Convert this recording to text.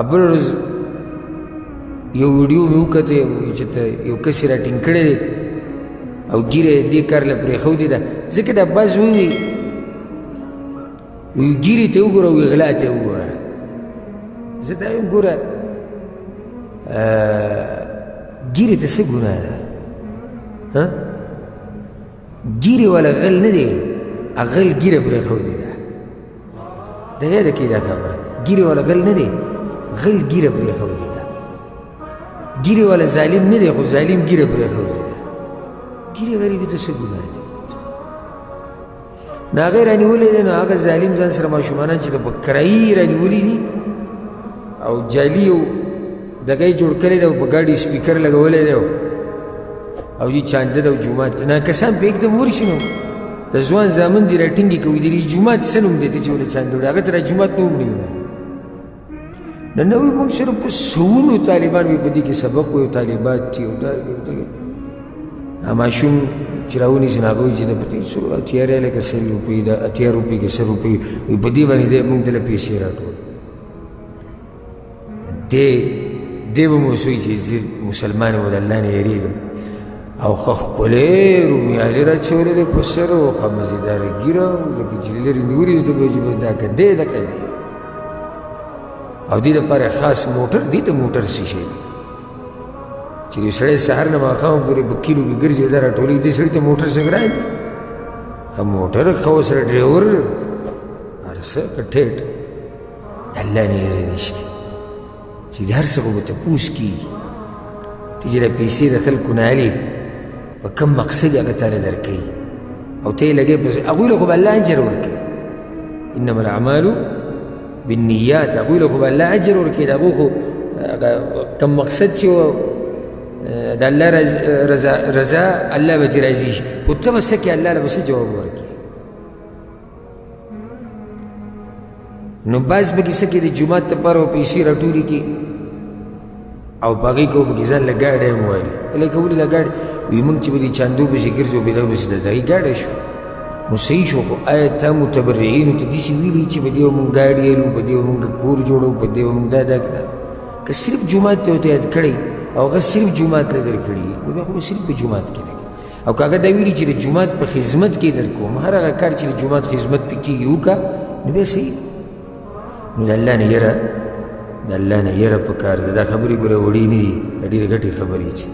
بله ورځ یو ویډیو مې وکتې چې ته یو کس یې راټینګ کړی دی او ږیره یې دې کار له پرېښودې ده ځکه دا بعض ووایي ږیرې ته وګوره او غلا ته وګوره زه دا وایم ګوره ږیرې ته څه ګناه ده ږیرې والا غل نه دی غل ږیره پرېښودې ده دا یاده کړئ دا خبره ږیرې والا غل نه دی غل ږیره پرېښودې ده ږیرې والا ظالم نه دی خو ظالم ږیره پرېښودې ده ږیرې غریبي ته څه ګناه دی نو هغه یې رانیولی دی نو هغه ظالم ځان سره ماشومانان چې د په کرایي یې رانیولي دي او جعلي یو دغه یې جوړ کړی دی او په ګاډي سپیکر لګولی دی او یې چانده ده او جومات نه کسان په یکدم ورشي نو د ځوان زامن دي راټینګې کوي د جومات څه نوم دی ته چې ولې چانده وړي هغه ته را جومات نوم نه وي نه نه وي موږ سره په سوونو طالبان وي په دې کې سبق وي طالبات چې او دا ماشوم چې راونیسي نو هغه وایي چې د په دې څو اتیا لکه 100 روپۍ ده اتیا روپۍ کې 100 روپۍ وي په دې باندې دی موږ دله پیسې راټول دی به مو وایي چې زه مسلمان یم او د الله نه یېرېږم او ښه ښکلی رومیالې را اچولې دی په سر او ښه مزېداره ږیره لکه چې لرې نیولې دی ته به وایي دا که دی دکه دی او دې دپاره خاص موټر دې ته موټر څه شی دی چې یو سړی سهار نه ماښام پورې په کیلو کې ګرځي دا راټولوي دې سړي ته موټر څه ګران دی ښه موټر ښه ورسره ډرایور هر څه که ټیټ الله نه یېرې نشته چې د هر څه خو به تپوس کېږي ته چې دا پیسې د خلکو نه علي په کوم مقصد هغه تاله درکوي او ته یې لګوې پسې هغوی له خو به الله اجر ورکوي انما الاعمالو بالنیات هغوی له خو به الله اجر ورکوي د هغو خو کوم مقصد چې د الله رضا الله به ترې راضي شي خو ته به څه کې الله له به څه جواب ورکوي نو بعض پکې څه کې د جومات دپاره به پیسې راټولې کړي او په هغې کې به پکې ځان له ګاډی هم والي لکه ولې دا ګاډي وایي موږ چې به دې چاندو پسې ګرځو بې دغه پسې د هغې ګاډی شو نو صحیح شو خو آیا تا متبرعینو ته داسې ویلي چې په دې به مونږ ګاډي الو په دې به مونږ کور جوړو په دې به مونږ دا که صرف جومات ته ورته یاد کړی او هغه صرف جومات له در کړي نو بیا خو به صرف په جومات کې لګي او که هغه دا ویلي چې د جومات په خدمت کې در کوم هر هغه کار چې د جومات خدمت پې کېږي وکړه نو بیا صحیح نو د الله نه یره د الله نه یره پکار ده دا خبرې ګوره وړې نه دي دا ډېرې ګټې خبرې چې